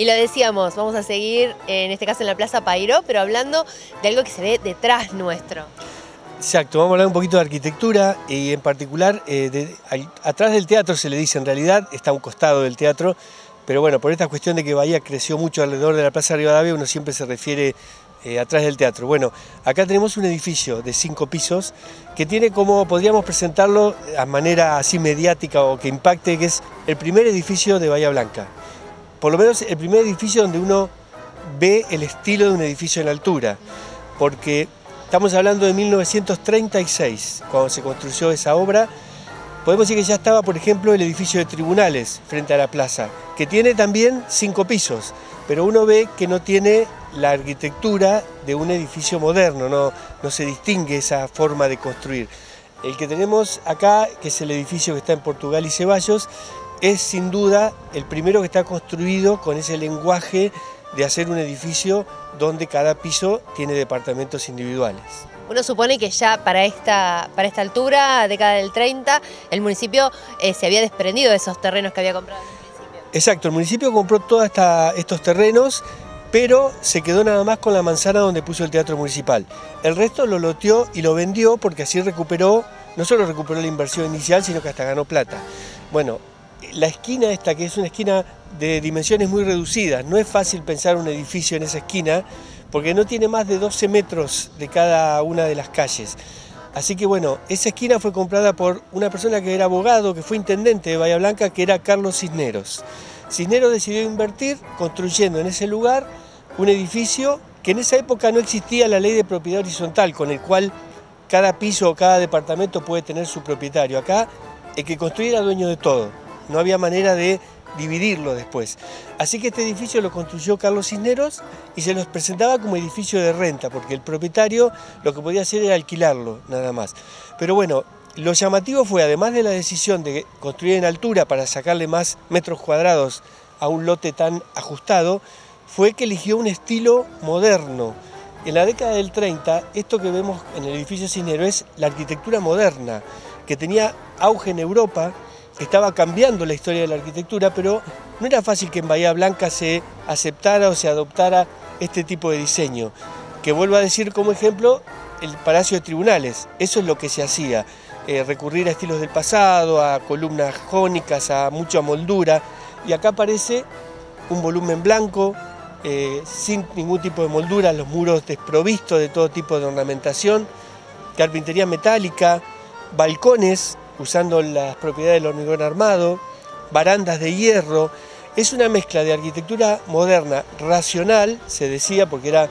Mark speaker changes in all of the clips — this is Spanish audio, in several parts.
Speaker 1: Y lo decíamos, vamos a seguir en este caso en la Plaza Payró, pero hablando de algo que se ve detrás nuestro.
Speaker 2: Exacto, vamos a hablar un poquito de arquitectura y en particular atrás del teatro se le dice, en realidad está a un costado del teatro, pero bueno, por esta cuestión de que Bahía creció mucho alrededor de la Plaza Rivadavia, uno siempre se refiere atrás del teatro. Bueno, acá tenemos un edificio de 5 pisos que tiene como, podríamos presentarlo a manera así mediática o que impacte, que es el primer edificio de Bahía Blanca. Por lo menos el primer edificio donde uno ve el estilo de un edificio en altura, porque estamos hablando de 1936, cuando se construyó esa obra. Podemos decir que ya estaba, por ejemplo, el edificio de tribunales frente a la plaza, que tiene también 5 pisos, pero uno ve que no tiene la arquitectura de un edificio moderno, no se distingue esa forma de construir. El que tenemos acá, que es el edificio que está en Portugal y Ceballos, es sin duda el primero que está construido con ese lenguaje de hacer un edificio donde cada piso tiene departamentos individuales.
Speaker 1: Uno supone que ya para esta altura, década del 30, el municipio se había desprendido de esos terrenos que había comprado en el principio.
Speaker 2: Exacto, el municipio compró todos estos terrenos, pero se quedó nada más con la manzana donde puso el teatro municipal. El resto lo loteó y lo vendió porque así recuperó, no solo recuperó la inversión inicial, sino que hasta ganó plata. Bueno, la esquina esta, que es una esquina de dimensiones muy reducidas, no es fácil pensar un edificio en esa esquina, porque no tiene más de 12 metros de cada una de las calles. Así que bueno, esa esquina fue comprada por una persona que era abogado, que fue intendente de Bahía Blanca, que era Carlos Cisneros. Cisneros decidió invertir construyendo en ese lugar un edificio que en esa época no existía la ley de propiedad horizontal, con el cual cada piso o cada departamento puede tener su propietario. Acá el que construía era dueño de todo, no había manera de dividirlo después. Así que este edificio lo construyó Carlos Cisneros y se los presentaba como edificio de renta, porque el propietario lo que podía hacer era alquilarlo, nada más. Pero bueno, lo llamativo fue, además de la decisión de construir en altura para sacarle más metros cuadrados a un lote tan ajustado, fue que eligió un estilo moderno. En la década del 30, esto que vemos en el edificio Cisneros es la arquitectura moderna, que tenía auge en Europa, que estaba cambiando la historia de la arquitectura, pero no era fácil que en Bahía Blanca se aceptara o se adoptara este tipo de diseño. Que vuelvo a decir como ejemplo, el Palacio de Tribunales, eso es lo que se hacía, recurrir a estilos del pasado, a columnas jónicas, a mucha moldura, y acá aparece un volumen blanco, sin ningún tipo de moldura, los muros desprovistos de todo tipo de ornamentación, carpintería metálica, balcones, usando las propiedades del hormigón armado, barandas de hierro. Es una mezcla de arquitectura moderna, racional, se decía, porque era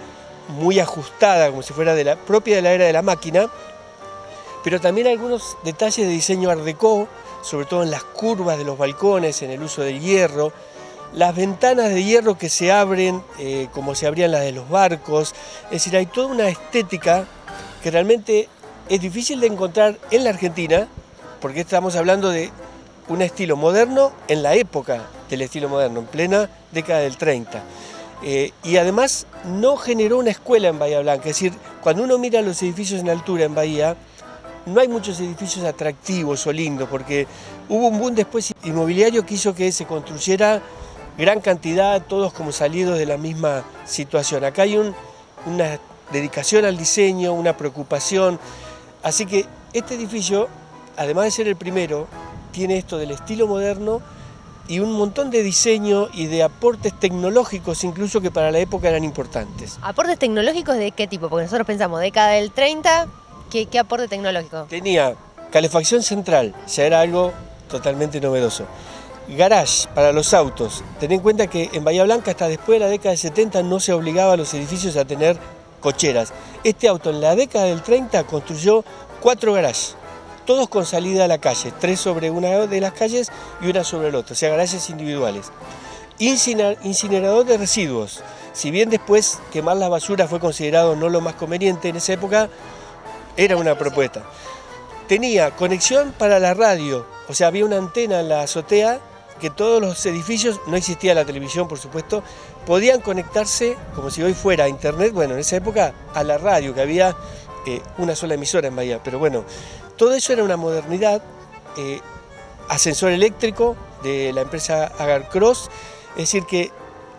Speaker 2: muy ajustada, como si fuera propia de la era de la máquina, pero también algunos detalles de diseño art déco, sobre todo en las curvas de los balcones, en el uso del hierro, las ventanas de hierro que se abren como se abrían las de los barcos. Es decir, hay toda una estética que realmente es difícil de encontrar en la Argentina, porque estamos hablando de un estilo moderno en la época del estilo moderno, en plena década del 30. Y además no generó una escuela en Bahía Blanca, es decir, cuando uno mira los edificios en altura en Bahía, no hay muchos edificios atractivos o lindos, porque hubo un boom después inmobiliario que hizo que se construyera gran cantidad, todos como salidos de la misma situación. Acá hay una dedicación al diseño, una preocupación, así que este edificio, además de ser el primero, tiene esto del estilo moderno y un montón de diseño y de aportes tecnológicos incluso que para la época eran importantes.
Speaker 1: ¿Aportes tecnológicos de qué tipo? Porque nosotros pensamos, década del 30, ¿qué aporte tecnológico?
Speaker 2: Tenía calefacción central, ya era algo totalmente novedoso. Garage para los autos. Ten en cuenta que en Bahía Blanca hasta después de la década del 70 no se obligaba a los edificios a tener cocheras. Este auto en la década del 30 construyó 4 garages, todos con salida a la calle, 3 sobre una de las calles y una sobre el otro, o sea, garajes individuales. Incinerador de residuos. Si bien después quemar las basuras fue considerado no lo más conveniente, en esa época era una propuesta. Tenía conexión para la radio, o sea, había una antena en la azotea que todos los edificios, no existía la televisión por supuesto, podían conectarse como si hoy fuera a internet, bueno, en esa época a la radio, que había una sola emisora en Bahía, pero bueno, todo eso era una modernidad. Ascensor eléctrico de la empresa Agar Cross, es decir que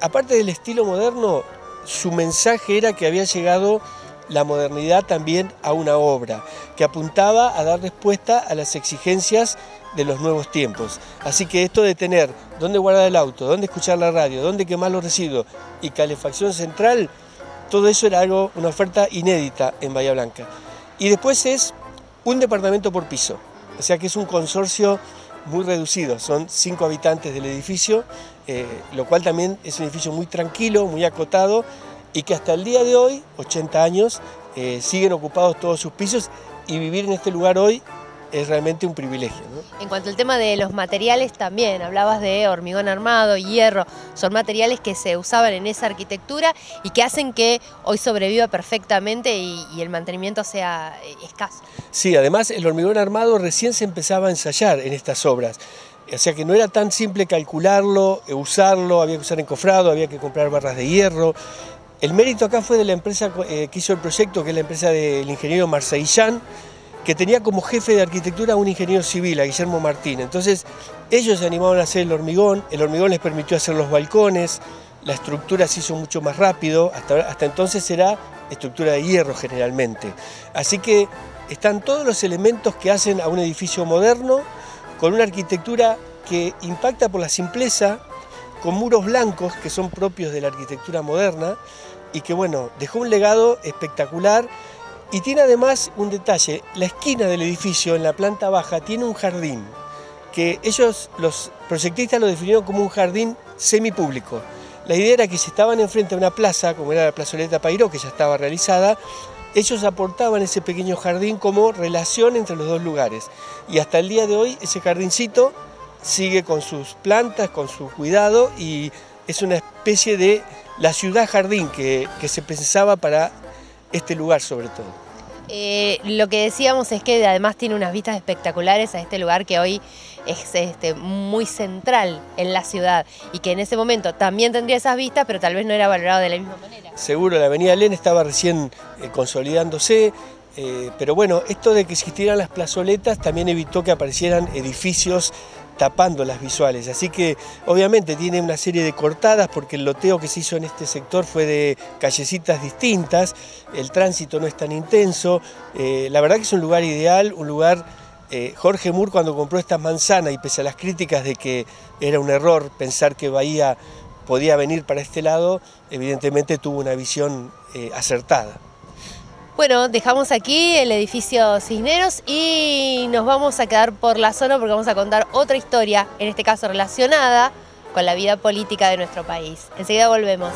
Speaker 2: aparte del estilo moderno, su mensaje era que había llegado la modernidad también a una obra, que apuntaba a dar respuesta a las exigencias de los nuevos tiempos. Así que esto de tener dónde guardar el auto, dónde escuchar la radio, dónde quemar los residuos y calefacción central, todo eso era una oferta inédita en Bahía Blanca. Y después es un departamento por piso, o sea que es un consorcio muy reducido, son 5 habitantes del edificio, lo cual también es un edificio muy tranquilo, muy acotado, y que hasta el día de hoy, 80 años, siguen ocupados todos sus pisos, y vivir en este lugar hoy es realmente un privilegio, ¿no?
Speaker 1: En cuanto al tema de los materiales también, hablabas de hormigón armado, hierro, son materiales que se usaban en esa arquitectura y que hacen que hoy sobreviva perfectamente y el mantenimiento sea escaso.
Speaker 2: Sí, además el hormigón armado recién se empezaba a ensayar en estas obras. O sea que no era tan simple calcularlo, usarlo, había que usar encofrado, había que comprar barras de hierro. El mérito acá fue de la empresa que hizo el proyecto, que es la empresa del ingeniero Marseillán, que tenía como jefe de arquitectura a un ingeniero civil, a Guillermo Martín. Entonces ellos se animaron a hacer el hormigón les permitió hacer los balcones, la estructura se hizo mucho más rápido, hasta entonces era estructura de hierro generalmente. Así que están todos los elementos que hacen a un edificio moderno, con una arquitectura que impacta por la simpleza, con muros blancos que son propios de la arquitectura moderna y que bueno, dejó un legado espectacular. Y tiene además un detalle, la esquina del edificio en la planta baja tiene un jardín, que ellos, los proyectistas, lo definieron como un jardín semipúblico. La idea era que si estaban enfrente de una plaza, como era la plazoleta Pairó, que ya estaba realizada, ellos aportaban ese pequeño jardín como relación entre los dos lugares. Y hasta el día de hoy ese jardincito sigue con sus plantas, con su cuidado, y es una especie de la ciudad jardín que se pensaba para este lugar sobre todo.
Speaker 1: Lo que decíamos es que además tiene unas vistas espectaculares a este lugar que hoy es muy central en la ciudad y que en ese momento también tendría esas vistas, pero tal vez no era valorado de la misma manera.
Speaker 2: Seguro, la avenida Alén estaba recién consolidándose, pero bueno, esto de que existieran las plazoletas también evitó que aparecieran edificios tapando las visuales, así que obviamente tiene una serie de cortadas porque el loteo que se hizo en este sector fue de callecitas distintas, el tránsito no es tan intenso, la verdad que es un lugar ideal, un lugar, Jorge Moore cuando compró estas manzanas y pese a las críticas de que era un error pensar que Bahía podía venir para este lado, evidentemente tuvo una visión acertada.
Speaker 1: Bueno, dejamos aquí el edificio Cisneros y nos vamos a quedar por la zona porque vamos a contar otra historia, en este caso relacionada con la vida política de nuestro país. Enseguida volvemos.